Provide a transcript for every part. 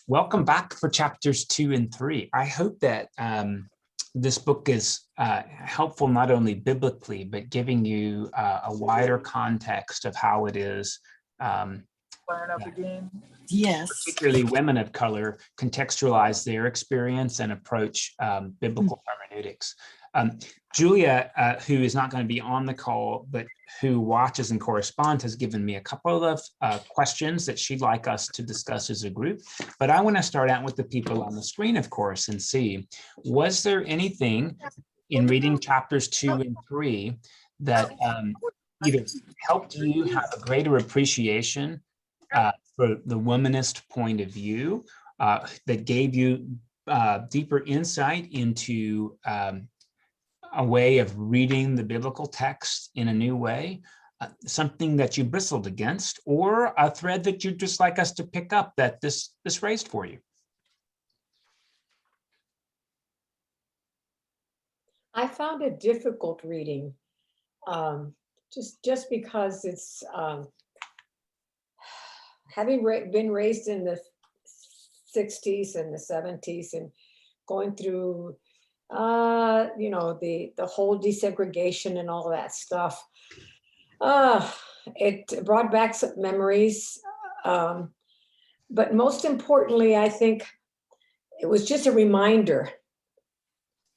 Welcome back for chapters 2 and 3. I hope that this book is helpful not only biblically, but giving you a wider context of how it is Yes. particularly women of color contextualize their experience and approach biblical hermeneutics. Julia, who is not going to be on the call, but who watches and corresponds, has given me a couple of questions that she'd like us to discuss as a group. But I want to start out with the people on the screen, of course, and see, was there anything in reading chapters 2 and 3 that either helped you have a greater appreciation for the womanist point of view, that gave you deeper insight into a way of reading the biblical text in a new way, something that you bristled against, or a thread that you'd just like us to pick up that this raised for you? I found it difficult reading, just because it's having been raised in the 60s and the 70s and going through the whole desegregation and all that stuff. It brought back some memories. But most importantly, I think it was just a reminder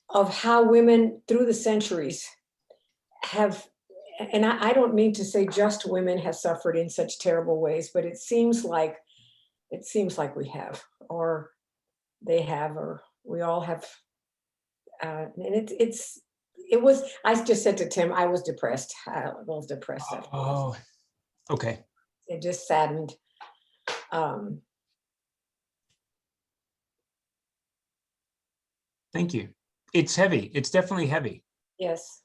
of how women through the centuries have, and I don't mean to say just women have suffered in such terrible ways, but it seems like we have, or they have, or we all have. And it was, I just said to Tim, I was depressed. I was depressed. Oh, okay. It just saddened. Thank you. It's heavy. It's definitely heavy. Yes.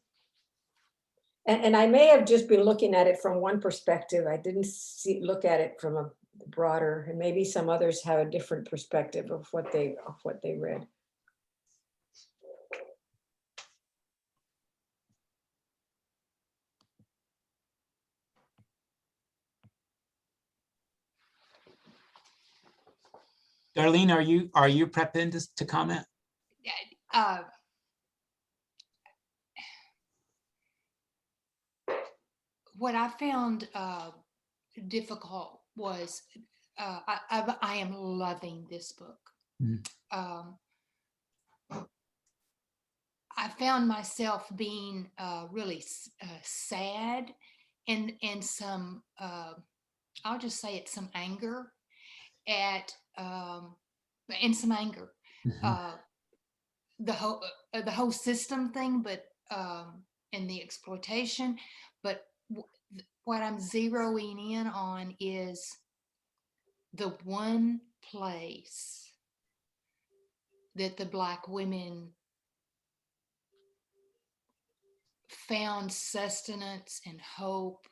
And I may have just been looking at it from one perspective. I didn't look at it from a broader, and maybe some others have a different perspective of what they read. Darlene, are you prepped in to comment? What I found difficult was I am loving this book. I found myself being really sad and some I'll just say it, some anger at and some anger. The whole system thing, but and the exploitation, but what I'm zeroing in on is the one place that the Black women found sustenance and hope,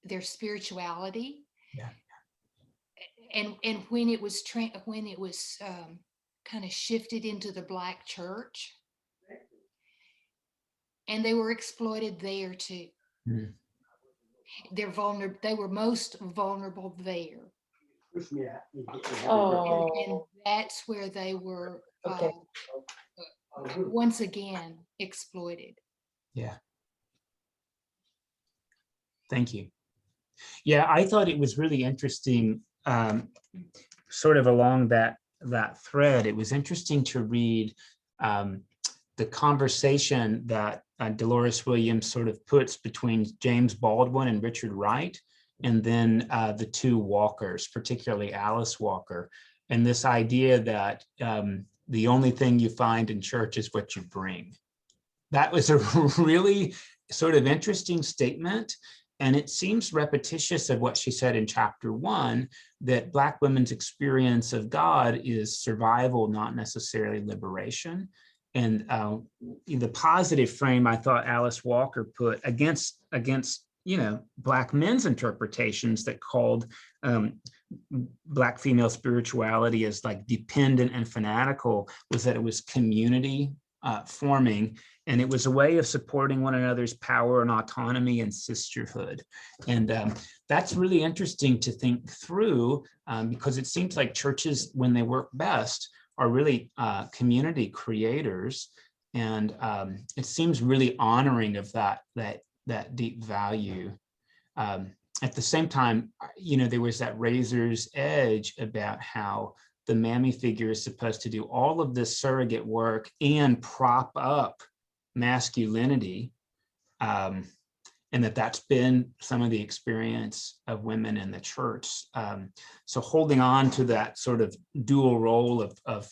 their spirituality. Yeah. And when it was kind of shifted into the Black church, and they were exploited there too. They were most vulnerable there. And that's where they were once again exploited. Yeah. Thank you. Yeah, I thought it was really interesting, sort of along that thread. It was interesting to read the conversation that Dolores Williams sort of puts between James Baldwin and Richard Wright, and then the two Walkers, particularly Alice Walker, and this idea that the only thing you find in church is what you bring. That was a really sort of interesting statement. And it seems repetitious of what she said in chapter 1, that Black women's experience of God is survival, not necessarily liberation. And in the positive frame, I thought Alice Walker put against Black men's interpretations that called Black female spirituality as like dependent and fanatical, was that it was community forming, and it was a way of supporting one another's power and autonomy and sisterhood. And that's really interesting to think through, because it seems like churches, when they work best, are really community creators. And it seems really honoring of that deep value. At the same time, there was that razor's edge about how the mammy figure is supposed to do all of this surrogate work and prop up masculinity, and that's been some of the experience of women in the church. So holding on to that sort of dual role of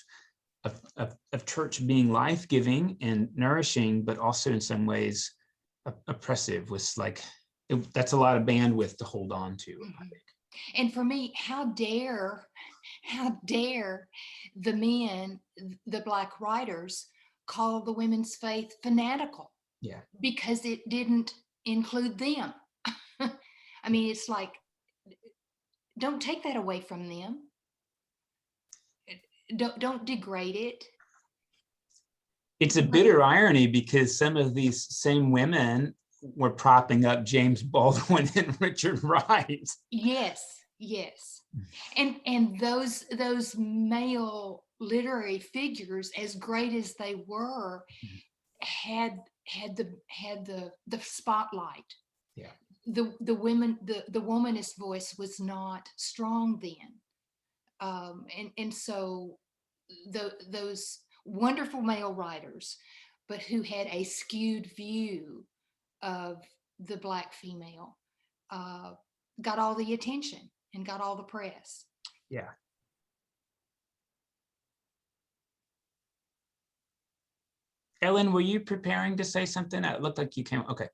church being life-giving and nourishing, but also in some ways oppressive, was like, that's a lot of bandwidth to hold on to, I think. And for me, how dare the men, the Black writers, call the women's faith fanatical? Yeah. Because it didn't include them. I mean, it's like, don't take that away from them. Don't degrade it. It's a bitter irony, because some of these same women were propping up James Baldwin and Richard Wright. Yes. And those male literary figures, as great as they were, had the spotlight. Yeah. The womanist voice was not strong then. And so those wonderful male writers, but who had a skewed view of the Black female, got all the attention and got all the press. Yeah. Ellen, were you preparing to say something? It looked like you came. Okay.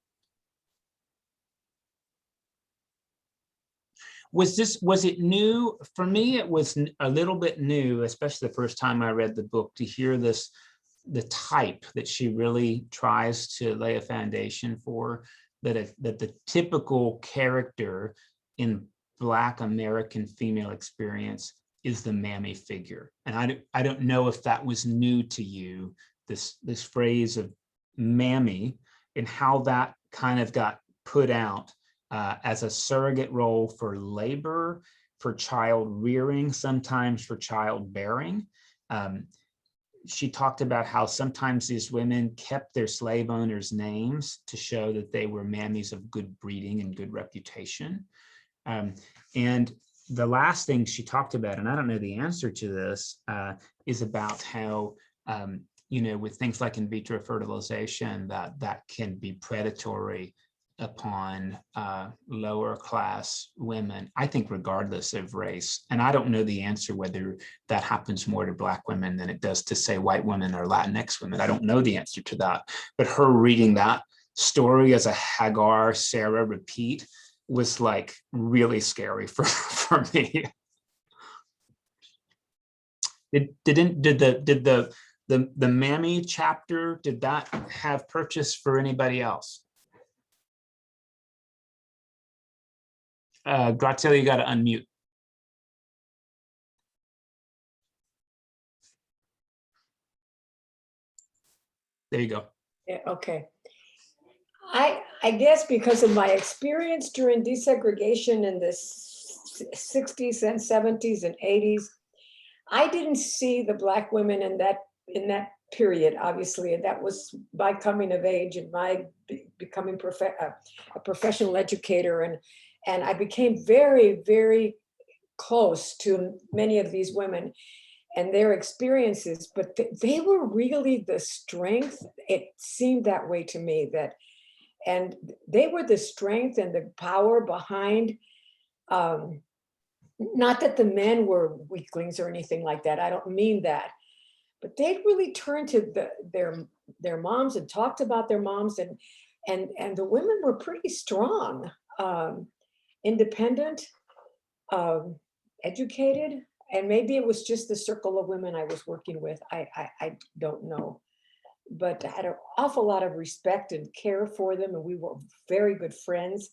Was it new? For me, it was a little bit new, especially the first time I read the book, to hear the type that she really tries to lay a foundation for, that the typical character in Black American female experience is the mammy figure. And I don't know if that was new to you, this phrase of mammy, and how that kind of got put out as a surrogate role for labor, for child rearing, sometimes for childbearing. She talked about how sometimes these women kept their slave owners' names to show that they were mammies of good breeding and good reputation. And the last thing she talked about, and I don't know the answer to this, is about how, with things like in vitro fertilization, that can be predatory upon lower class women, I think, regardless of race. And I don't know the answer whether that happens more to Black women than it does to, say, white women or Latinx women. I don't know the answer to that. But her reading that story as a Hagar Sarah repeat was like really scary for me. Did the mammy chapter, did that have purchase for anybody else? Graziella, you got to unmute. There you go. Yeah, okay. I guess because of my experience during desegregation in the 60s and 70s and 80s, I didn't see the Black women in that period. Obviously, that was my coming of age and my becoming a professional educator, and I became very, very close to many of these women and their experiences, but they were really the strength. It seemed that way to me, and they were the strength and the power behind, not that the men were weaklings or anything like that. I don't mean that, but they'd really turned to their moms and talked about their moms, and the women were pretty strong, independent, educated, and maybe it was just the circle of women I was working with. I don't know, but I had an awful lot of respect and care for them, and we were very good friends.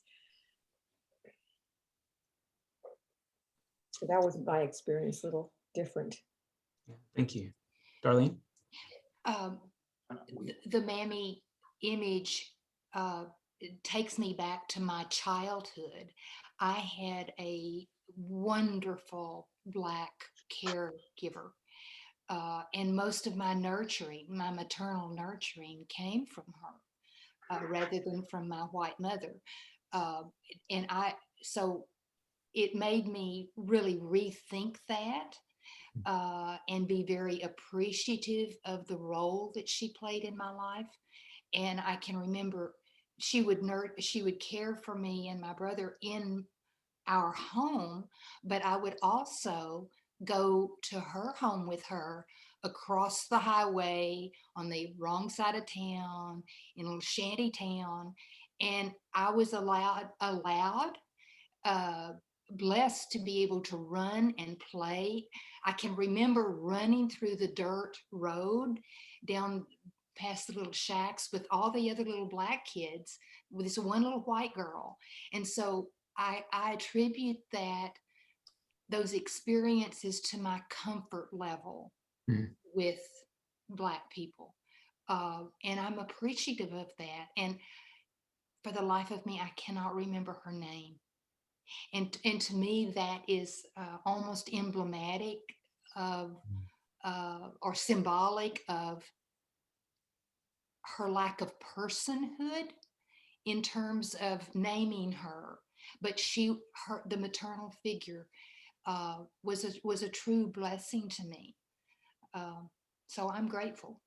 So that was my experience, a little different. Thank you. Darlene? the mammy image it takes me back to my childhood. I had a wonderful Black caregiver. And most of my nurturing, my maternal nurturing, came from her rather than from my white mother. Uh, and so it made me really rethink that and be very appreciative of the role that she played in my life. And I can remember she would care for me and my brother in our home, but I would also go to her home with her across the highway on the wrong side of town in a little shanty town. And I was allowed, uh, blessed to be able to run and play. I can remember running through the dirt road down past the little shacks with all the other little Black kids with this one little white girl. And so I attribute those experiences to my comfort level with Black people. And I'm appreciative of that. And for the life of me, I cannot remember her name. And to me, that is almost emblematic of or symbolic of her lack of personhood in terms of naming her. But the maternal figure was a true blessing to me. So I'm grateful.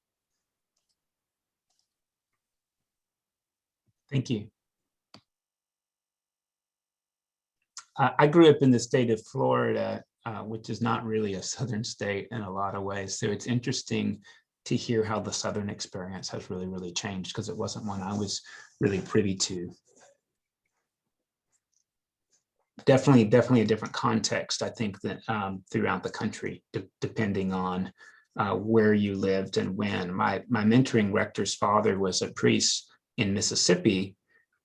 Thank you. I grew up in the state of Florida, which is not really a Southern state in a lot of ways. So it's interesting to hear how the Southern experience has really, really changed, because it wasn't one I was really privy to. Definitely a different context, I think, that throughout the country, depending on where you lived and when. My mentoring rector's father was a priest in Mississippi,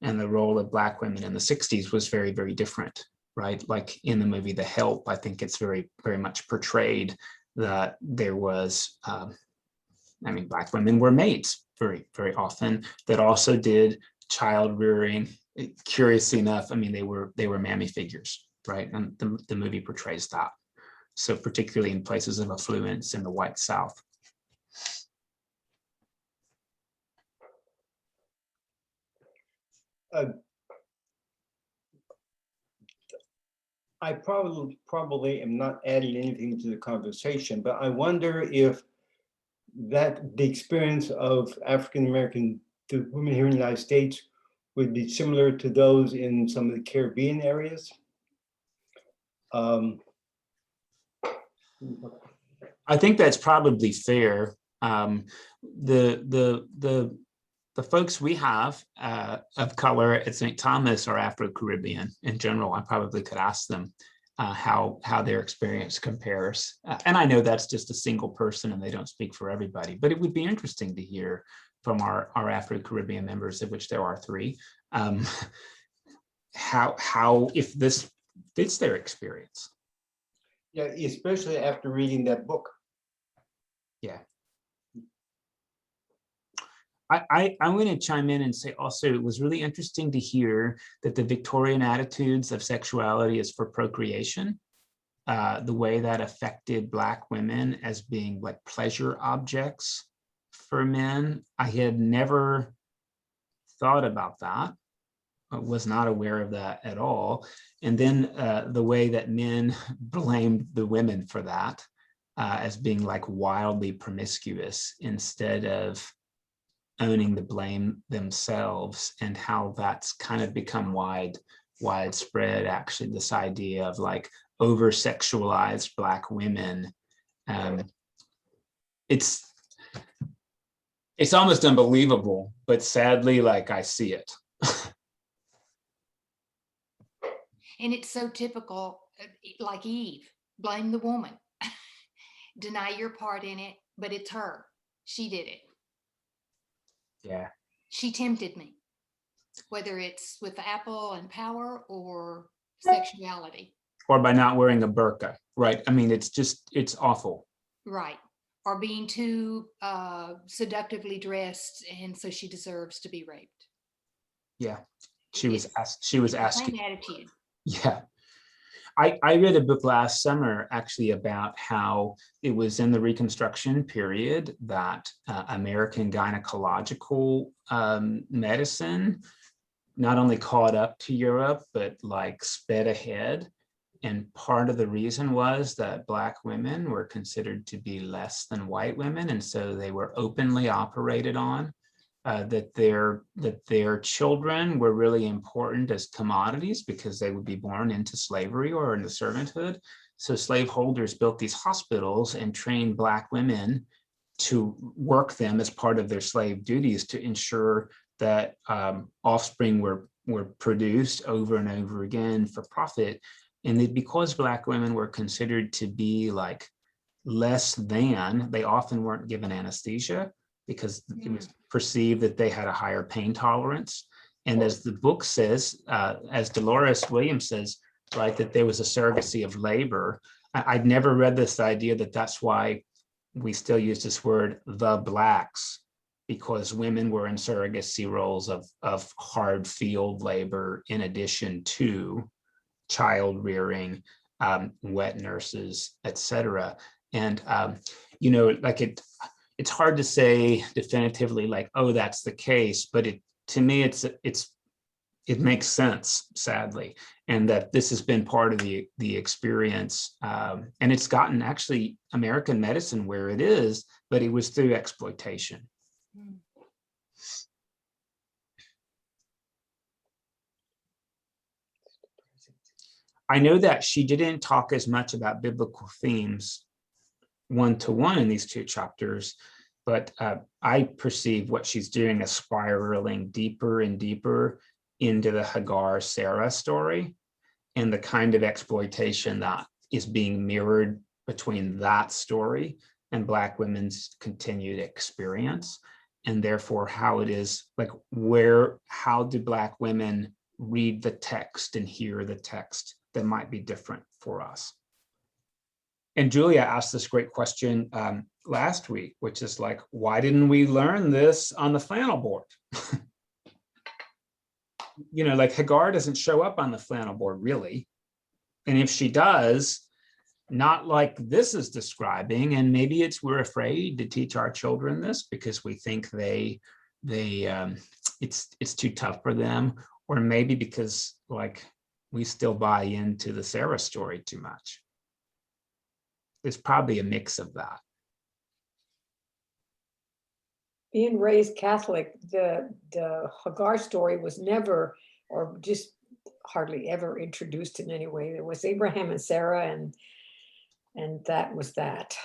and the role of Black women in the 60s was very, very different, right? Like in the movie The Help, I think it's very, very much portrayed that there was, Black women were maids very, very often that also did child rearing. Curiously enough, they were mammy figures, right? And the movie portrays that. So particularly in places of affluence in the white South. I probably am not adding anything to the conversation, but I wonder if the experience of African American women here in the United States would be similar to those in some of the Caribbean areas. I think that's probably fair. The folks we have of color at St. Thomas are Afro-Caribbean in general. I probably could ask them how their experience compares. And I know that's just a single person and they don't speak for everybody, but it would be interesting to hear from our Afro-Caribbean members, of which there are 3, how if this fits their experience. Yeah, especially after reading that book. Yeah. I'm going to chime in and say also, it was really interesting to hear that the Victorian attitudes of sexuality is for procreation, the way that affected Black women as being like pleasure objects for men. I had never thought about that. I was not aware of that at all. And then the way that men blamed the women for that as being like wildly promiscuous instead of owning the blame themselves, and how that's kind of become widespread, actually, this idea of like over-sexualized Black women. It's almost unbelievable, but sadly, like I see it. And it's so typical, like Eve, blame the woman, deny your part in it, but it's her. She did it. Yeah. She tempted me, whether it's with the apple and power or sexuality. Or by not wearing a burqa, right? It's awful. Right. or being too seductively dressed, and so she deserves to be raped. Yeah, she was It's- asking. Same attitude. Yeah. I read a book last summer actually about how it was in the Reconstruction period that American gynecological medicine not only caught up to Europe, but like sped ahead. And part of the reason was that Black women were considered to be less than white women. And so they were openly operated on. That their children were really important as commodities because they would be born into slavery or into servanthood. So slaveholders built these hospitals and trained Black women to work them as part of their slave duties to ensure that offspring were produced over and over again for profit. And because Black women were considered to be like less than, they often weren't given anesthesia because it was perceived that they had a higher pain tolerance. And as the book says, as Dolores Williams says, right, that there was a surrogacy of labor. I'd never read this idea that that's why we still use this word, the Blacks, because women were in surrogacy roles of hard field labor in addition to child rearing, wet nurses, etc. And like it's hard to say definitively like, oh, that's the case, but to me it makes sense, sadly, and that this has been part of the experience, and it's gotten actually American medicine where it is, but it was through exploitation. I know that she didn't talk as much about biblical themes one-to-one in these two chapters, but I perceive what she's doing as spiraling deeper and deeper into the Hagar-Sarah story and the kind of exploitation that is being mirrored between that story and Black women's continued experience, and therefore how it is like how do Black women read the text and hear the text that might be different for us. And Julia asked this great question last week, which is like, why didn't we learn this on the flannel board? Like Hagar doesn't show up on the flannel board really. And if she does, not like this is describing, and maybe we're afraid to teach our children this because we think it's too tough for them, or maybe because like we still buy into the Sarah story too much. It's probably a mix of that. Being raised Catholic, the Hagar story was never, or just hardly ever introduced in any way. There was Abraham and Sarah, and that was that.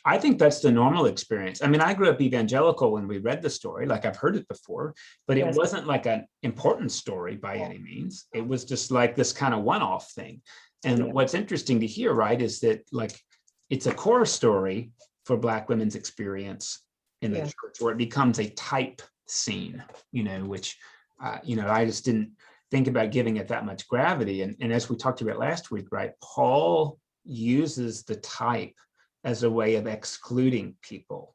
I think that's the normal experience. I mean, I grew up evangelical when we read the story, like I've heard it before, but it wasn't like an important story by any means. It was just like this kind of one-off thing. And what's interesting to hear, right, is that like it's a core story for Black women's experience in the church, where it becomes a type scene, which, I just didn't think about giving it that much gravity. And as we talked about last week, right, Paul uses the type as a way of excluding people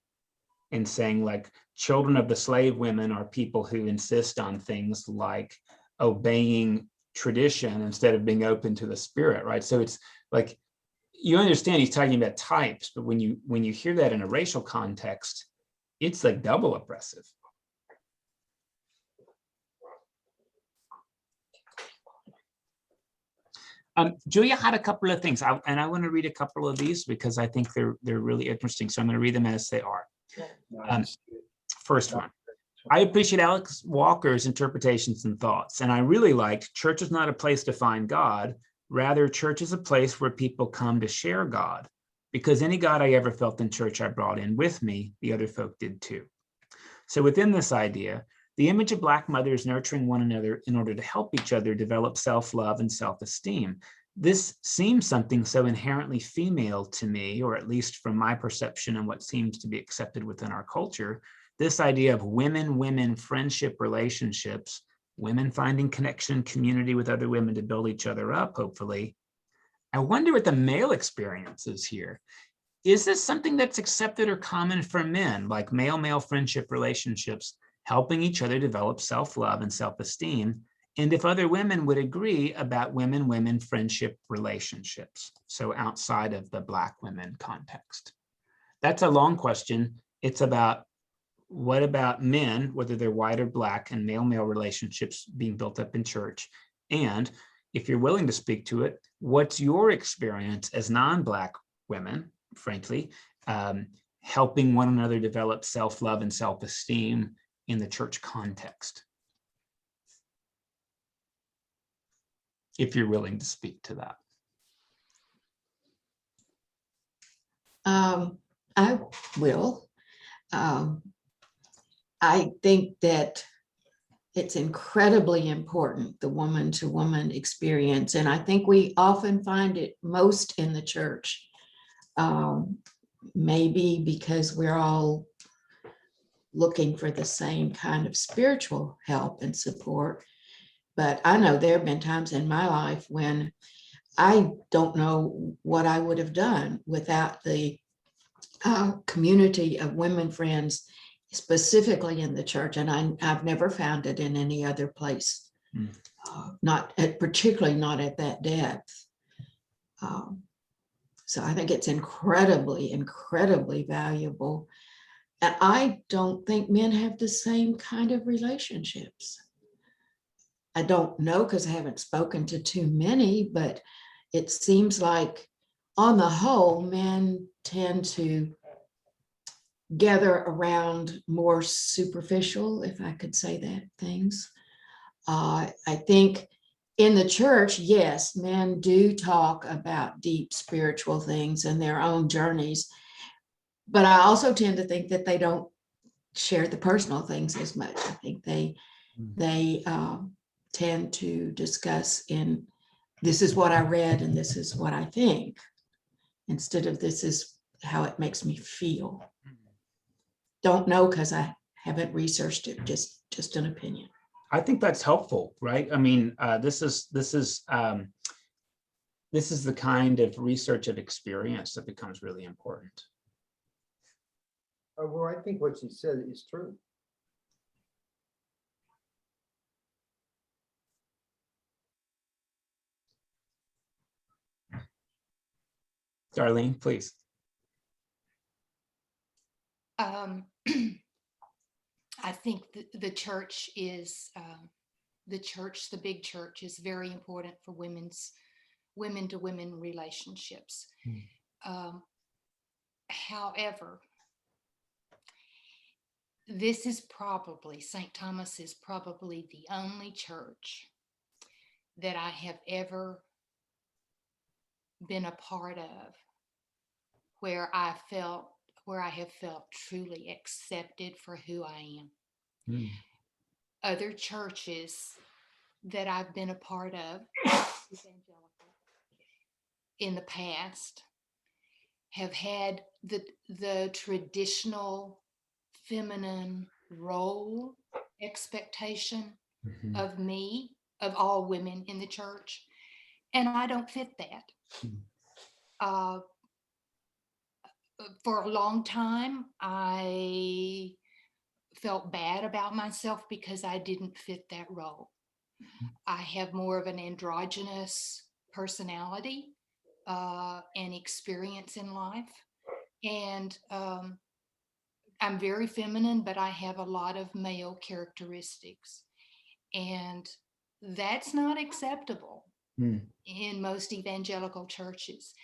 and saying like children of the slave women are people who insist on things like obeying tradition instead of being open to the Spirit, right? So it's like, you understand he's talking about types, but when you hear that in a racial context, it's like double oppressive. Julia had a couple of things, and I want to read a couple of these because I think they're really interesting. So I'm going to read them as they are. First one. I appreciate Alex Walker's interpretations and thoughts, and I really liked church is not a place to find God. Rather, church is a place where people come to share God, because any God I ever felt in church I brought in with me, the other folk did too. So within this idea, the image of Black mothers nurturing one another in order to help each other develop self-love and self-esteem. This seems something so inherently female to me, or at least from my perception and what seems to be accepted within our culture. This idea of women friendship relationships, women finding connection and community with other women to build each other up, hopefully, I wonder what the male experience is here. Is this something that's accepted or common for men, like male-male friendship relationships, helping each other develop self-love and self-esteem? And if other women would agree about women-women friendship relationships, so outside of the Black women context. That's a long question. It's about what about men, whether they're white or Black, and male-male relationships being built up in church? And if you're willing to speak to it, what's your experience as non-Black women, frankly, helping one another develop self-love and self-esteem in the church context? If you're willing to speak to that. I will. I think that it's incredibly important, the woman-to-woman experience, and I think we often find it most in the church. Maybe because we're all looking for the same kind of spiritual help and support. But I know there have been times in my life when I don't know what I would have done without the community of women friends, specifically in the church. And I've never found it in any other place, particularly not at that depth. So I think it's incredibly, incredibly valuable. And I don't think men have the same kind of relationships. I don't know because I haven't spoken to too many, but it seems like on the whole, men tend to gather around more superficial, if I could say that, things. I think in the church, yes, men do talk about deep spiritual things and their own journeys, but I also tend to think that they don't share the personal things as much. I think they tend to discuss in, this is what I read and this is what I think, instead of this is how it makes me feel. Don't know because I haven't researched it, just an opinion. I think that's helpful, right? I mean, this is the kind of research of experience that becomes really important. Well, I think what she said is true. Darlene, please. I think the church is, the big church is very important for women-to-women relationships. However, St. Thomas is probably the only church that I have ever been a part of where I have felt truly accepted for who I am. Other churches that I've been a part of in the past have had the traditional feminine role expectation of me, of all women in the church, and I don't fit that. For a long time, I felt bad about myself because I didn't fit that role. I have more of an androgynous personality and experience in life. And I'm very feminine, but I have a lot of male characteristics. And that's not acceptable in most evangelical churches.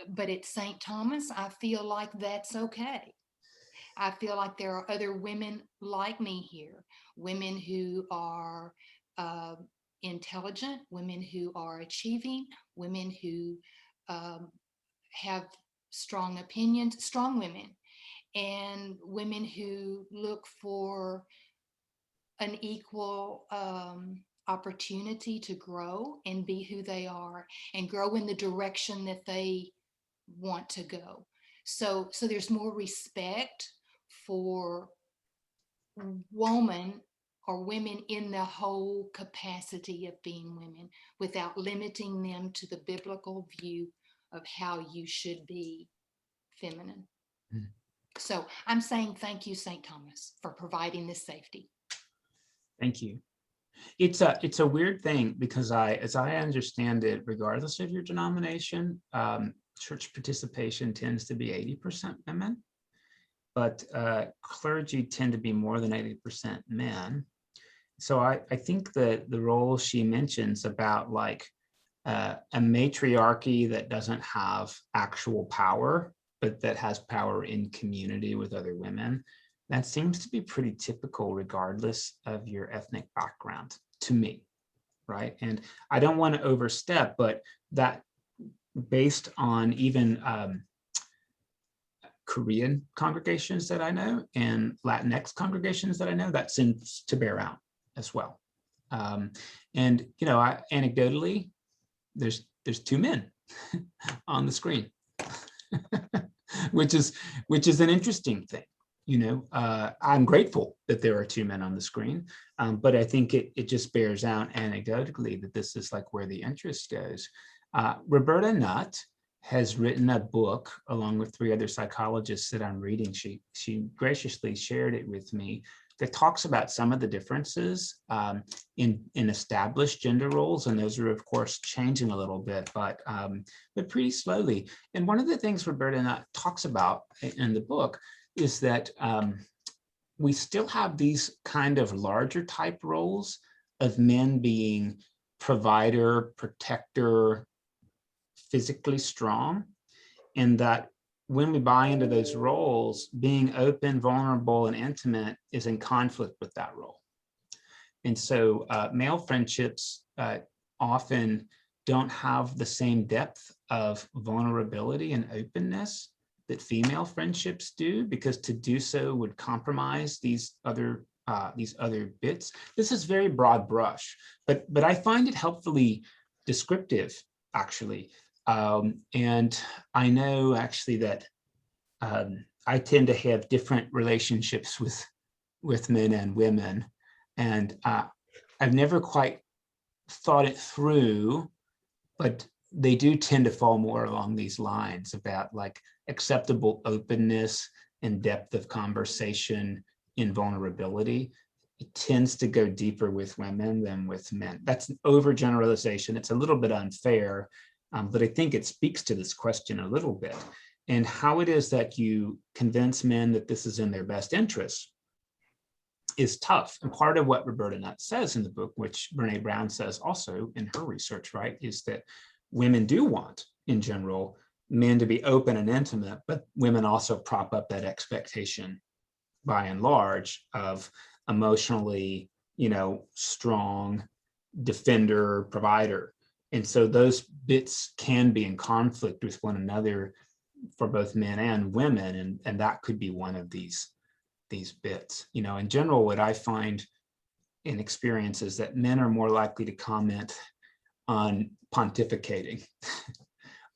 But at St. Thomas, I feel like that's okay. I feel like there are other women like me here, women who are intelligent, women who are achieving, women who have strong opinions, strong women, and women who look for an equal opportunity to grow and be who they are and grow in the direction that they want to go. So there's more respect for women or women in the whole capacity of being women without limiting them to the biblical view of how you should be feminine. Mm. So I'm saying thank you, St. Thomas, for providing this safety. Thank you. It's a weird thing because as I understand it, regardless of your denomination, church participation tends to be 80% women, but clergy tend to be more than 80% men. So I think that the role she mentions about like a matriarchy that doesn't have actual power, but that has power in community with other women, that seems to be pretty typical regardless of your ethnic background to me, right? And I don't want to overstep, but that based on even Korean congregations that I know and Latinx congregations that I know, that seems to bear out as well. And you know, anecdotally, there's 2 men on the screen, which is an interesting thing. You know, I'm grateful that there are 2 men on the screen, but I think it just bears out anecdotally that this is like where the interest goes. Roberta Nutt has written a book along with 3 other psychologists that I'm reading. She graciously shared it with me that talks about some of the differences in established gender roles, and those are of course changing a little bit, but pretty slowly. And one of the things Roberta Nutt talks about in the book is that we still have these kind of larger type roles of men being provider, protector, physically strong, and that when we buy into those roles, being open, vulnerable, and intimate is in conflict with that role. And so male friendships often don't have the same depth of vulnerability and openness that female friendships do, because to do so would compromise these other bits. This is very broad brush, but I find it helpfully descriptive, actually. And I know actually that I tend to have different relationships with men and women, and I've never quite thought it through, but they do tend to fall more along these lines about like acceptable openness and depth of conversation in vulnerability. It tends to go deeper with women than with men. That's an overgeneralization. It's a little bit unfair, but I think it speaks to this question a little bit, and how it is that you convince men that this is in their best interest is tough. And part of what Roberta Nutt says in the book, which Brene Brown says also in her research, right, is that women do want, in general, men to be open and intimate, but women also prop up that expectation, by and large, of emotionally, you know, strong defender, provider. And so those bits can be in conflict with one another for both men and women, and that could be one of these bits. You know, in general, what I find in experience is that men are more likely to comment on pontificating,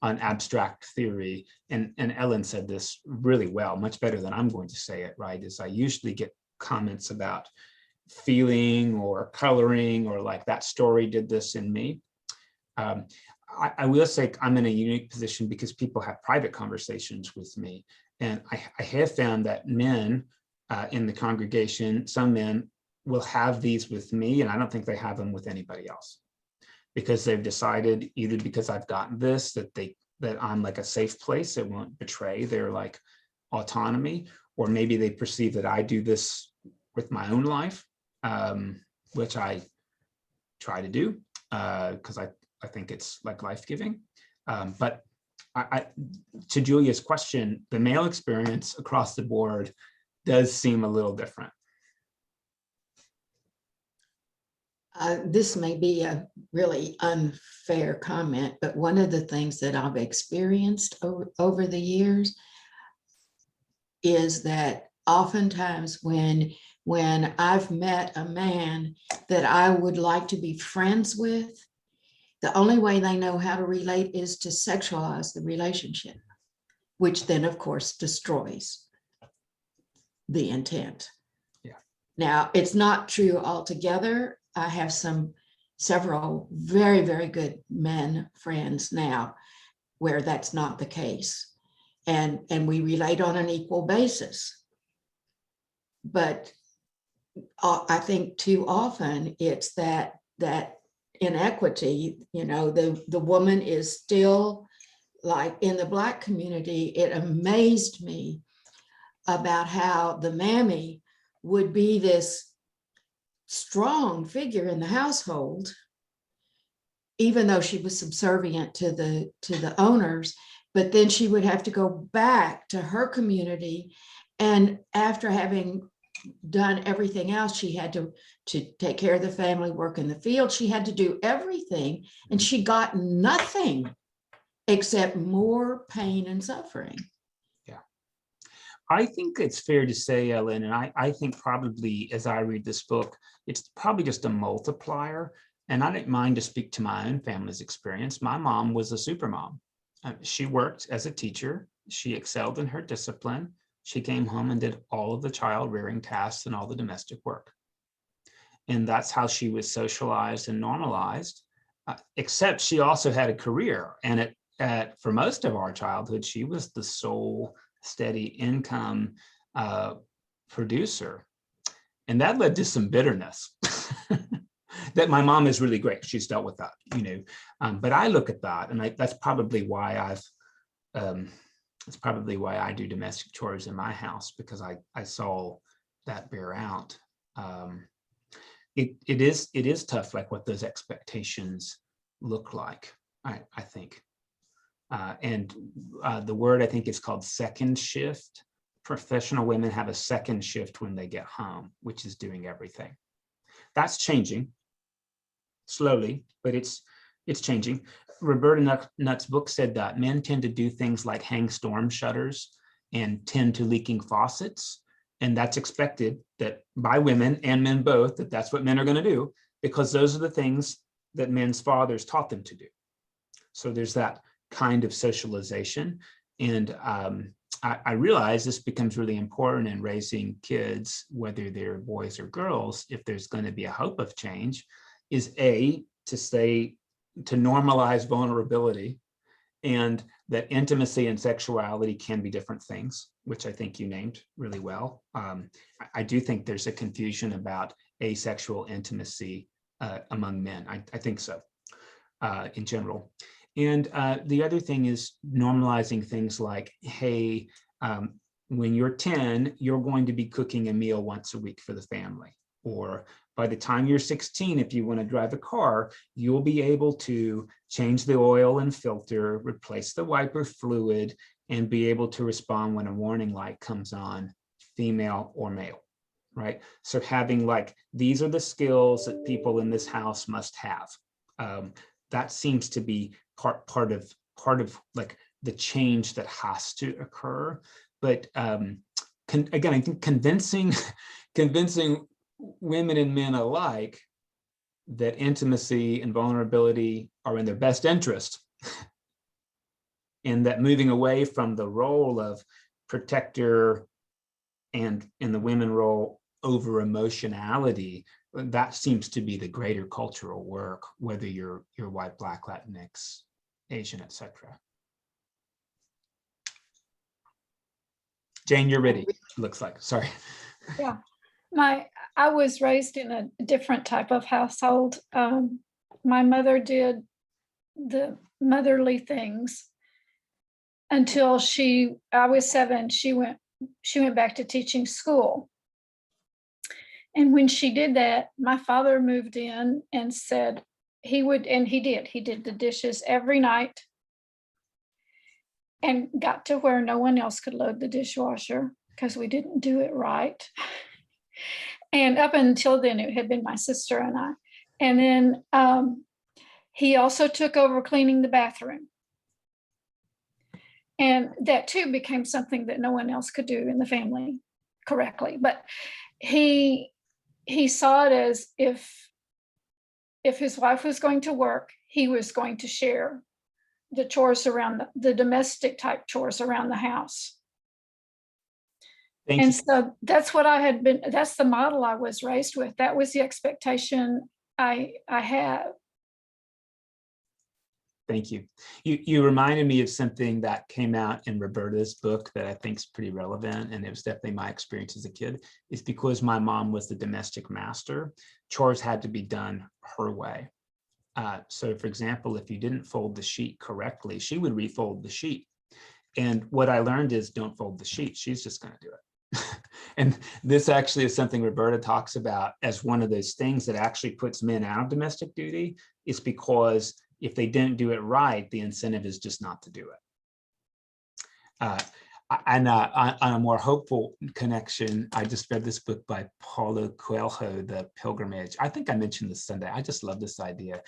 on abstract theory. And Ellen said this really well, much better than I'm going to say it, right? Is I usually get comments about feeling or coloring, or like that story did this in me. I will say I'm in a unique position because people have private conversations with me. And I have found that men in the congregation, some men will have these with me, and I don't think they have them with anybody else, because they've decided, either because I've gotten this, that I'm like a safe place, it won't betray their like autonomy, or maybe they perceive that I do this with my own life, which I try to do because I think it's like life-giving. But to Julia's question, the male experience across the board does seem a little different. This may be a really unfair comment, but one of the things that I've experienced over the years is that oftentimes when I've met a man that I would like to be friends with, the only way they know how to relate is to sexualize the relationship, which then of course destroys the intent. Yeah. Now, it's not true altogether. I have several very, very good men friends now where that's not the case. And we relate on an equal basis. But I think too often it's that inequity, you know, the woman is still, like in the Black community, it amazed me about how the mammy would be this strong figure in the household, even though she was subservient to the owners, but then she would have to go back to her community. And after having done everything else, she had to take care of the family, work in the field. She had to do everything, and she got nothing except more pain and suffering. Yeah. I think it's fair to say, Ellen, and I think probably as I read this book, it's probably just a multiplier. And I didn't mind to speak to my own family's experience. My mom was a super mom. She worked as a teacher. She excelled in her discipline. She came home and did all of the child rearing tasks and all the domestic work. And that's how she was socialized and normalized, except she also had a career. And for most of our childhood, she was the sole steady income producer. And that led to some bitterness. That my mom is really great. She's dealt with that, you know. But I look at that, and that's probably why I do domestic chores in my house, because I saw that bear out. It is tough, like what those expectations look like, I think. And the word I think is called second shift. Professional women have a second shift when they get home, which is doing everything. That's changing slowly, but it's changing. Roberta Nutt's book said that men tend to do things like hang storm shutters and tend to leaking faucets. And that's expected that by women and men both, that's what men are going to do, because those are the things that men's fathers taught them to do. So there's that kind of socialization. And I realize this becomes really important in raising kids, whether they're boys or girls, if there's going to be a hope of change, is to normalize vulnerability, and that intimacy and sexuality can be different things, which I think you named really well. I do think there's a confusion about asexual intimacy among men. I think so, in general. And the other thing is normalizing things like, hey, when you're 10, you're going to be cooking a meal once a week for the family. Or by the time you're 16, if you want to drive a car, you'll be able to change the oil and filter, replace the wiper fluid, and be able to respond when a warning light comes on, female or male, right? So having like, these are the skills that people in this house must have. That seems to be part of like the change that has to occur. But again, I think convincing women and men alike that intimacy and vulnerability are in their best interest, and that moving away from the role of protector and in the women role over emotionality, that seems to be the greater cultural work, whether you're white, Black, Latinx, Asian, etc. Jane, you're ready, looks like. Sorry. Yeah, I was raised in a different type of household. My mother did the motherly things until I was 7. She went back to teaching school. And when she did that, my father moved in and said he would, and he did the dishes every night, and got to where no one else could load the dishwasher because we didn't do it right. And up until then, it had been my sister and I. And then he also took over cleaning the bathroom. And that too became something that no one else could do in the family correctly. But he saw it as if his wife was going to work, he was going to share the chores around the domestic type chores around the house. Thank And you. so that's what I had been, that's the model I was raised with. That was the expectation I had. Thank you. You reminded me of something that came out in Roberta's book that I think is pretty relevant, and it was definitely my experience as a kid. It's because my mom was the domestic master, chores had to be done her way. So for example, if you didn't fold the sheet correctly, she would refold the sheet. And what I learned is don't fold the sheet. She's just going to do it. And this actually is something Roberta talks about as one of those things that actually puts men out of domestic duty. It's because if they don't do it right, the incentive is just not to do it. On a more hopeful connection, I just read this book by Paulo Coelho, The Pilgrimage. I think I mentioned this Sunday. I just love this idea.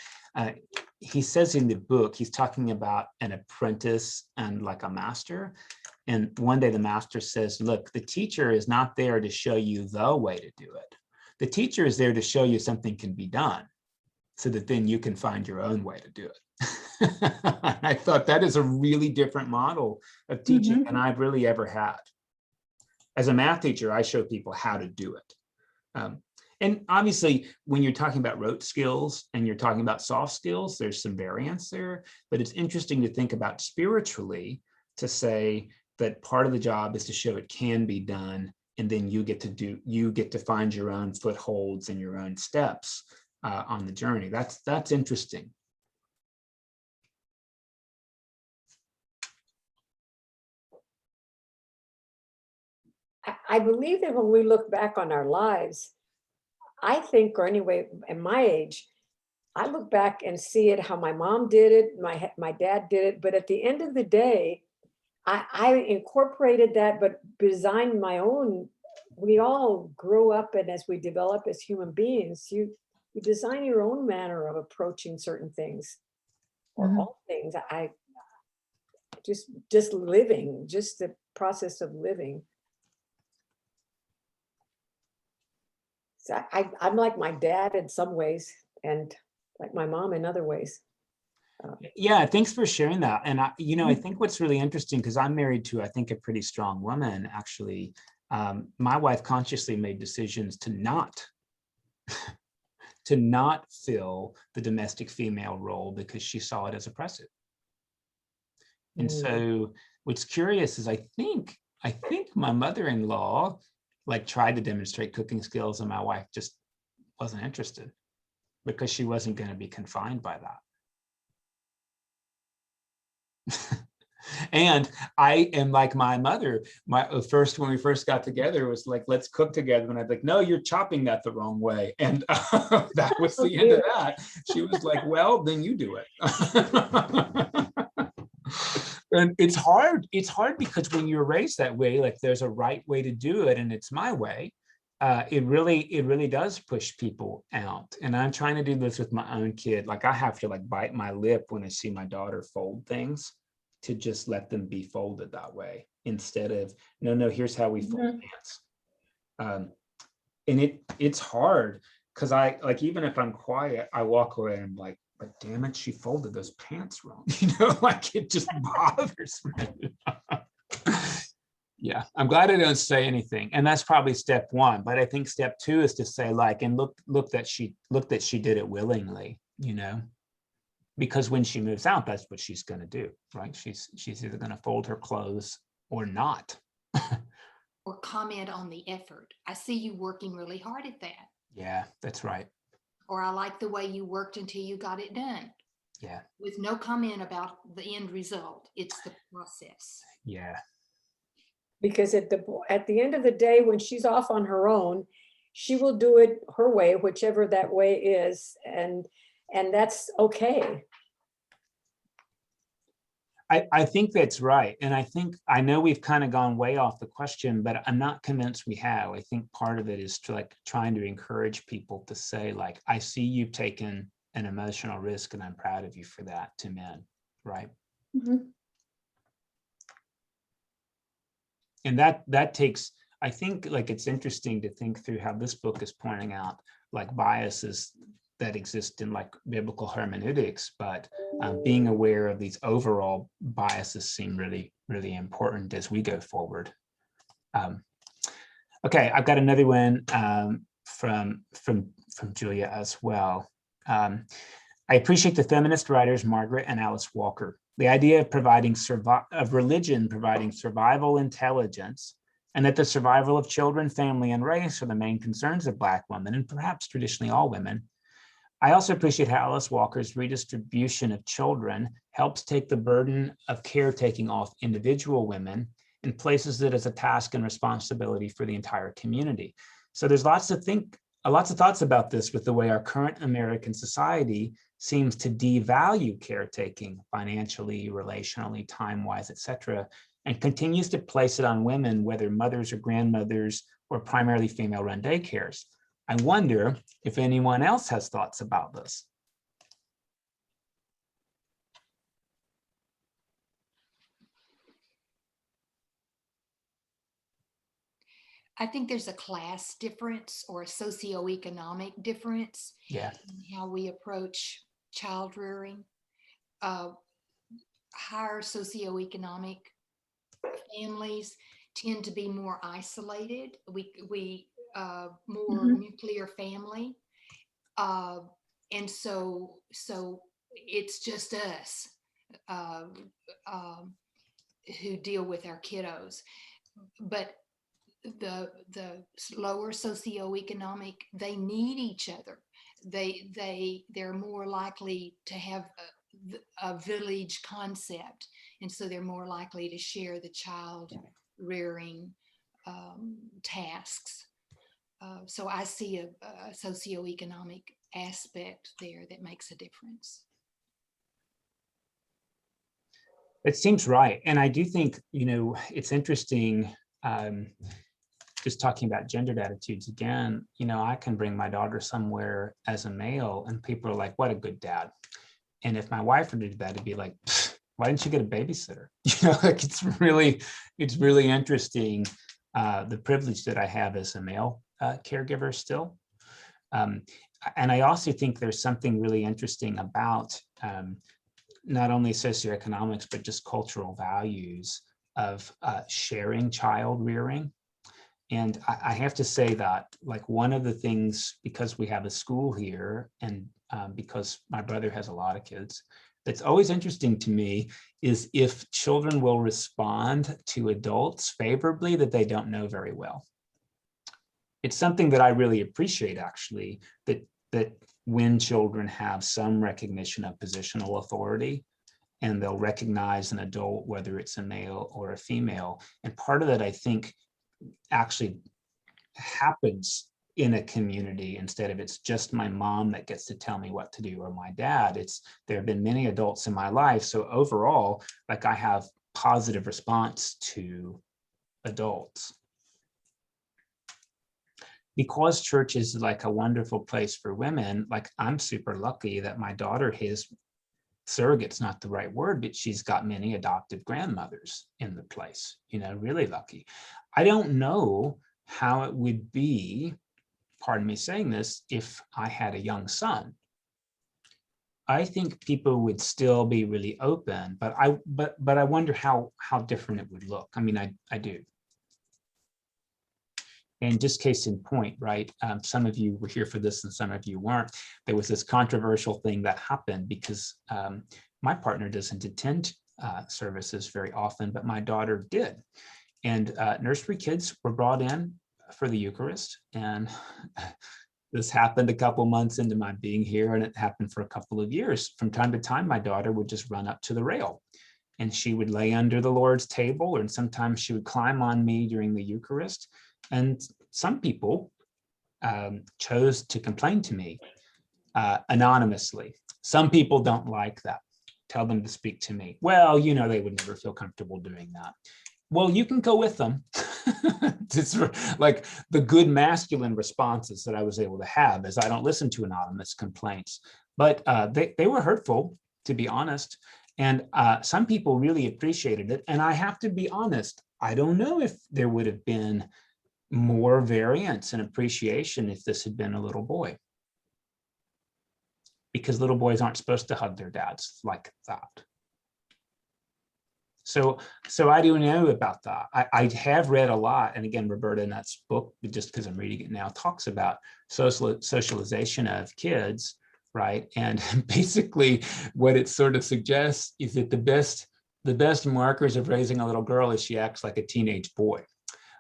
He says in the book, he's talking about an apprentice and like a master. And one day the master says, look, the teacher is not there to show you the way to do it. The teacher is there to show you something can be done so that then you can find your own way to do it. I thought that is a really different model of teaching than I've really ever had. As a math teacher, I show people how to do it. And obviously, when you're talking about rote skills and you're talking about soft skills, there's some variance there, but it's interesting to think about spiritually to say that part of the job is to show it can be done, and then you get to find your own footholds and your own steps on the journey. That's interesting. I believe that when we look back on our lives, I think, or anyway, at my age, I look back and see it how my mom did it, my dad did it, but at the end of the day, I incorporated that, but designed my own. We all grow up, and as we develop as human beings, you design your own manner of approaching certain things, or all things. I just living, just the process of living. So I'm like my dad in some ways, and like my mom in other ways. Yeah, thanks for sharing that. And I think what's really interesting, because I'm married to, I think, a pretty strong woman, actually. My wife consciously made decisions to not fill the domestic female role because she saw it as oppressive. And so what's curious is I think my mother-in-law like tried to demonstrate cooking skills, and my wife just wasn't interested because she wasn't going to be confined by that. And I am like my mother. When we first got together, it was like, let's cook together. And I'd be like, no, you're chopping that the wrong way. And that was the end of that. She was like, well, then you do it. And it's hard. It's hard because when you're raised that way, like there's a right way to do it, and it's my way. It really does push people out. And I'm trying to do this with my own kid. Like I have to like bite my lip when I see my daughter fold things, to just let them be folded that way instead of no, here's how we fold pants. And it's hard because I like, even if I'm quiet, I walk away and I'm like, but damn it, she folded those pants wrong. Like it just bothers me. Yeah, I'm glad I don't say anything. And that's probably step one. But I think step two is to say like, and look that she did it willingly, because when she moves out, that's what she's going to do, right? She's either going to fold her clothes or not. Or comment on the effort. I see you working really hard at that. Yeah, that's right. Or I like the way you worked until you got it done. Yeah. With no comment about the end result. It's the process. Yeah. Because at the end of the day, when she's off on her own, she will do it her way, whichever that way is, and that's okay. I think that's right. And I know we've kind of gone way off the question, but I'm not convinced we have. I think part of it is to like trying to encourage people to say like, I see you've taken an emotional risk and I'm proud of you for that, to men, right? And that takes, I think like it's interesting to think through how this book is pointing out like biases that exist in like biblical hermeneutics, but being aware of these overall biases seem really, really important as we go forward. Okay, I've got another one from Julia as well. I appreciate the feminist writers Margaret and Alice Walker. The idea of religion providing survival intelligence, and that the survival of children, family, and race are the main concerns of Black women, and perhaps traditionally all women. I also appreciate how Alice Walker's redistribution of children helps take the burden of caretaking off individual women and places it as a task and responsibility for the entire community. So there's lots of thoughts about this with the way our current American society seems to devalue caretaking financially, relationally, time-wise, et cetera, and continues to place it on women, whether mothers or grandmothers or primarily female-run daycares. I wonder if anyone else has thoughts about this. I think there's a class difference or a socioeconomic difference Yeah. in how we approach child rearing. Higher socioeconomic families tend to be more isolated. We more nuclear family, and so it's just us who deal with our kiddos. But the lower socioeconomic, they need each other. They're more likely to have a village concept, and so they're more likely to share the child rearing tasks. So I see a socioeconomic aspect there that makes a difference. It seems right. And I do think, it's interesting, just talking about gendered attitudes again, I can bring my daughter somewhere as a male and people are like, what a good dad. And if my wife were to do that, it'd be like, why didn't you get a babysitter? Like it's really interesting, the privilege that I have as a male caregiver still. And I also think there's something really interesting about not only socioeconomics, but just cultural values of sharing child rearing. And I have to say that, like, one of the things, because we have a school here and because my brother has a lot of kids, that's always interesting to me is if children will respond to adults favorably that they don't know very well. It's something that I really appreciate, actually, that when children have some recognition of positional authority and they'll recognize an adult, whether it's a male or a female. And part of that, I think, actually happens in a community instead of it's just my mom that gets to tell me what to do or my dad. There have been many adults in my life. So overall, like, I have positive response to adults. Because church is like a wonderful place for women, like, I'm super lucky that my daughter, his surrogate's not the right word, but she's got many adoptive grandmothers in the place, really lucky. I don't know how it would be, pardon me saying this, if I had a young son. I think people would still be really open, but I wonder how different it would look. I mean, I do. And just case in point, right? Some of you were here for this and some of you weren't. There was this controversial thing that happened because my partner doesn't attend services very often, but my daughter did. And nursery kids were brought in for the Eucharist. And this happened a couple months into my being here, and it happened for a couple of years. From time to time, my daughter would just run up to the rail and she would lay under the Lord's table, and sometimes she would climb on me during the Eucharist. And some people chose to complain to me anonymously. Some people don't like that. Tell them to speak to me. Well, they would never feel comfortable doing that. Well, you can go with them. It's like the good masculine responses that I was able to have is I don't listen to anonymous complaints, but they were hurtful, to be honest. And some people really appreciated it. And I have to be honest, I don't know if there would have been more variance and appreciation if this had been a little boy. Because little boys aren't supposed to hug their dads like that. So I do know about that. I have read a lot, and again, Roberta in that book, just because I'm reading it now, talks about socialization of kids, right? And basically, what it sort of suggests is that the best markers of raising a little girl is she acts like a teenage boy.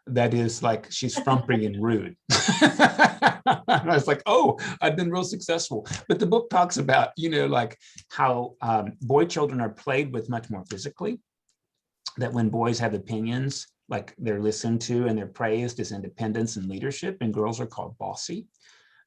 That is, like, she's frumpy and rude. And I was like, oh, I've been real successful. But the book talks about, like how boy children are played with much more physically, that when boys have opinions, like, they're listened to and they're praised as independence and leadership, and girls are called bossy.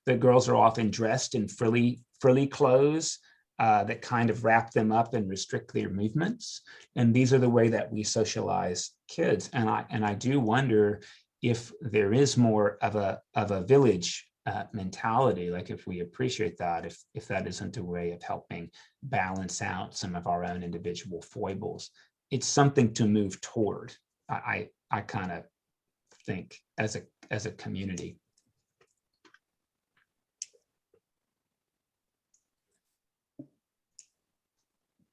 That girls are often dressed in frilly clothes that kind of wrap them up and restrict their movements. And these are the way that we socialize kids. And I do wonder if there is more of a village mentality, like if we appreciate that, if that isn't a way of helping balance out some of our own individual foibles. It's something to move toward, I kind of think, as a community.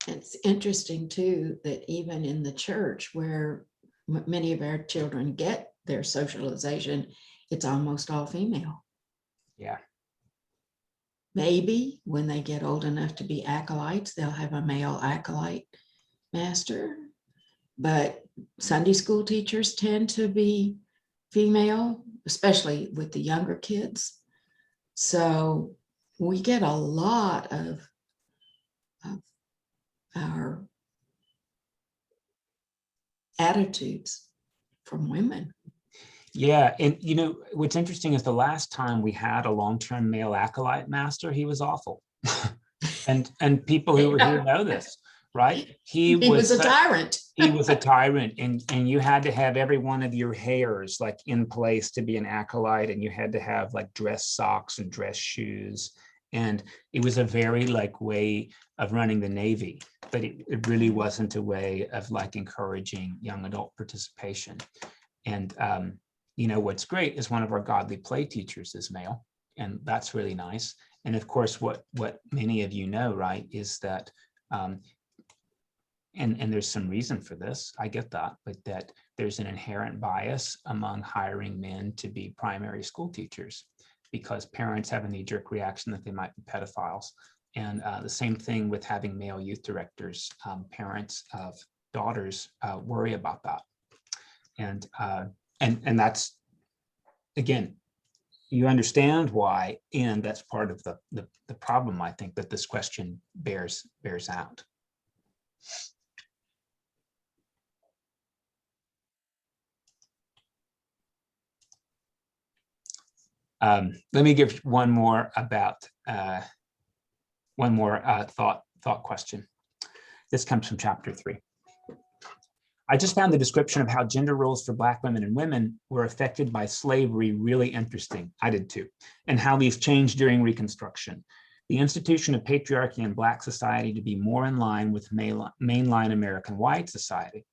It's interesting too, that even in the church where many of our children get their socialization, it's almost all female. Yeah. Maybe when they get old enough to be acolytes, they'll have a male acolyte master, but Sunday school teachers tend to be female, especially with the younger kids. So we get a lot of our attitudes from women. Yeah, and what's interesting is the last time we had a long-term male acolyte master, he was awful. and people who were here know this, right? He was a tyrant. He was a tyrant, and you had to have every one of your hairs like in place to be an acolyte, and you had to have like dress socks and dress shoes. And it was a very like way of running the Navy, but it really wasn't a way of like encouraging young adult participation. And what's great is one of our godly play teachers is male, and that's really nice. And of course, what many of you know, right, is that, and there's some reason for this, I get that, but that there's an inherent bias among hiring men to be primary school teachers, because parents have a knee-jerk reaction that they might be pedophiles. And the same thing with having male youth directors. Parents of daughters worry about that. And that's, again, you understand why, and that's part of the problem, I think, that this question bears out. Let me give one more thought question. This comes from chapter 3. I just found the description of how gender roles for Black women and women were affected by slavery really interesting. I did too. And how these changed during Reconstruction. The institution of patriarchy in Black society to be more in line with mainline American white society.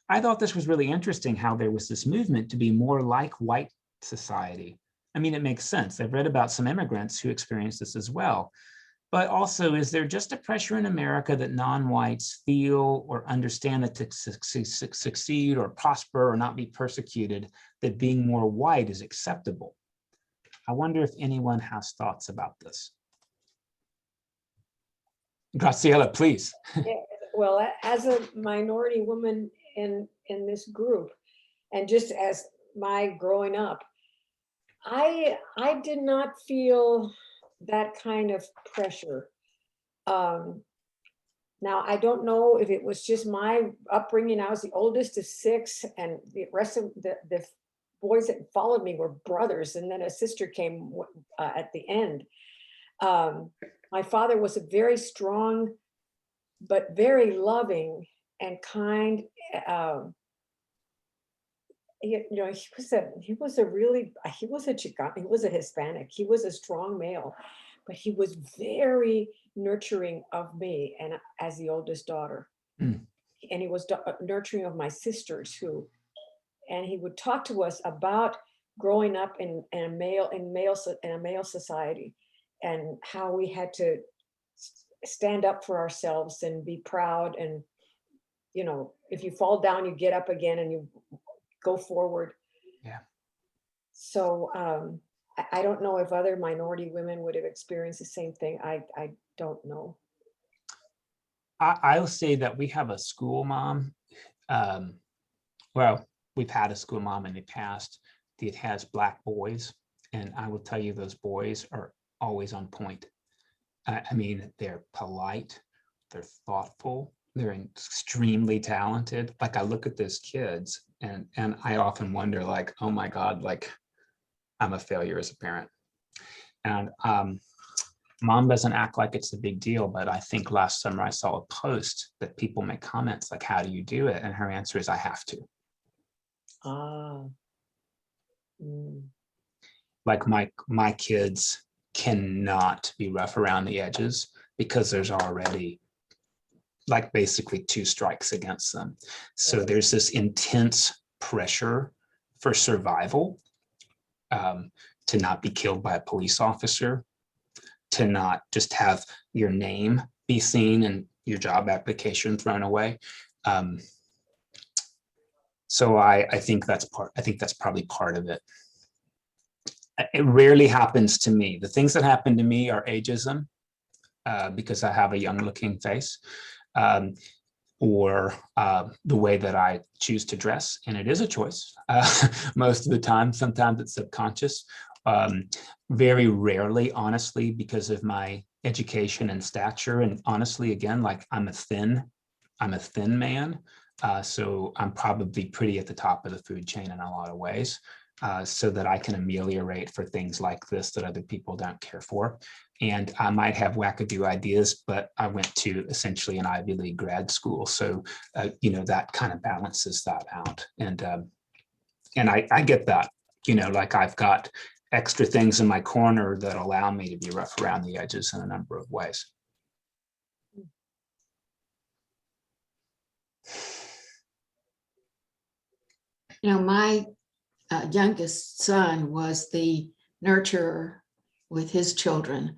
I thought this was really interesting, how there was this movement to be more like white society. I mean, it makes sense. I've read about some immigrants who experienced this as well. But also, is there just a pressure in America that non-whites feel or understand that to succeed or prosper or not be persecuted, that being more white is acceptable? I wonder if anyone has thoughts about this. Graciela, please. Well, as a minority woman in this group, and just as my growing up, I did not feel that kind of pressure. Now, I don't know if it was just my upbringing. I was the oldest of 6, and the rest of the boys that followed me were brothers, and then a sister came at the end. My father was a very strong, but very loving and kind. He was a Chicano, he was a Hispanic, he was a strong male, but he was very nurturing of me and as the oldest daughter. And he was nurturing of my sister too. And he would talk to us about growing up in a male society, and how we had to stand up for ourselves and be proud. And you know, if you fall down, you get up again and you go forward. Yeah. So I don't know if other minority women would have experienced the same thing. I don't know. I'll say that we have a school mom. Well, we've had a school mom in the past that has Black boys. And I will tell you, those boys are always on point. I mean, they're polite, they're thoughtful, they're extremely talented. Like, I look at those kids and I often wonder, like, oh my God, like, I'm a failure as a parent. And mom doesn't act like it's a big deal, but I think last summer I saw a post that people make comments like, how do you do it? And her answer is, I have to. Ah. Mm. Like, my kids cannot be rough around the edges because there's already like basically 2 strikes against them. So there's this intense pressure for survival, to not be killed by a police officer, to not just have your name be seen and your job application thrown away. So I think that's probably part of it. It rarely happens to me. The things that happen to me are ageism, because I have a young looking face, or the way that I choose to dress. And it is a choice most of the time. Sometimes it's subconscious. Very rarely, honestly, because of my education and stature. And honestly, again, like, I'm a thin man. So I'm probably pretty at the top of the food chain in a lot of ways. So that I can ameliorate for things like this that other people don't care for. And I might have wackadoo ideas, but I went to essentially an Ivy League grad school. So, you know, that kind of balances that out. And I get that, you know, like, I've got extra things in my corner that allow me to be rough around the edges in a number of ways. You know, my youngest son was the nurturer with his children.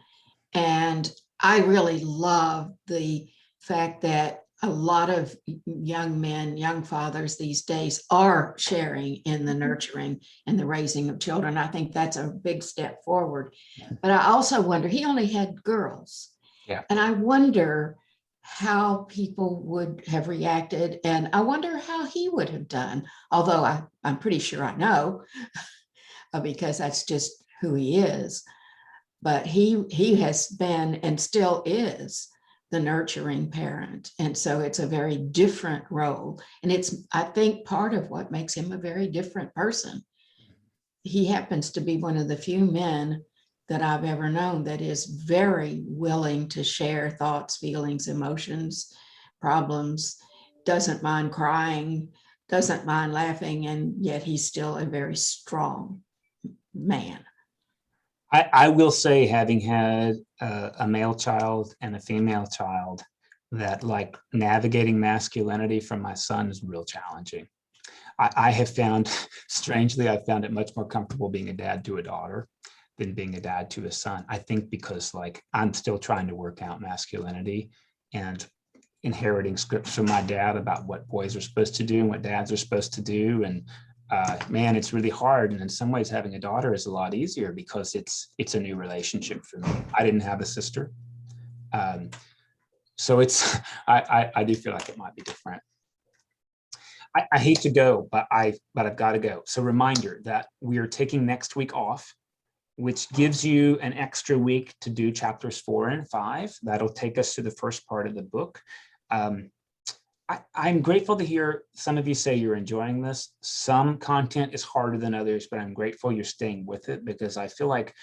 And I really love the fact that a lot of young men, young fathers these days are sharing in the nurturing and the raising of children. I think that's a big step forward. But I also wonder, he only had girls. Yeah. And I wonder how people would have reacted. And I wonder how he would have done, although I'm pretty sure I know, because that's just who he is. But he has been and still is the nurturing parent. And so it's a very different role. And it's, I think, part of what makes him a very different person. He happens to be one of the few men that I've ever known that is very willing to share thoughts, feelings, emotions, problems, doesn't mind crying, doesn't mind laughing, and yet he's still a very strong man. I will say, having had a male child and a female child, that, like, navigating masculinity from my son is real challenging. I have found, strangely, I've found it much more comfortable being a dad to a daughter than being a dad to a son. I think because, like, I'm still trying to work out masculinity and inheriting scripts from my dad about what boys are supposed to do and what dads are supposed to do. And man, it's really hard. And in some ways, having a daughter is a lot easier because it's a new relationship for me. I didn't have a sister. So it's, I do feel like it might be different. I hate to go, but I've got to go. So reminder that we are taking next week off, which gives you an extra week to do chapters 4 and 5. That'll take us to the first part of the book. I'm grateful to hear some of you say you're enjoying this. Some content is harder than others, but I'm grateful you're staying with it, because I feel like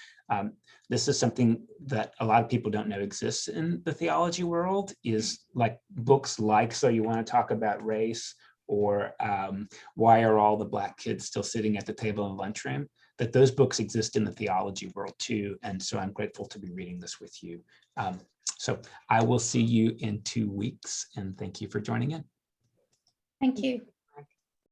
this is something that a lot of people don't know exists in the theology world, is like books like So You Want to Talk About Race, or Why Are All the Black Kids Still Sitting at the Table in the Lunchroom? That those books exist in the theology world too. And so I'm grateful to be reading this with you. So I will see you in 2 weeks, and thank you for joining in. Thank you.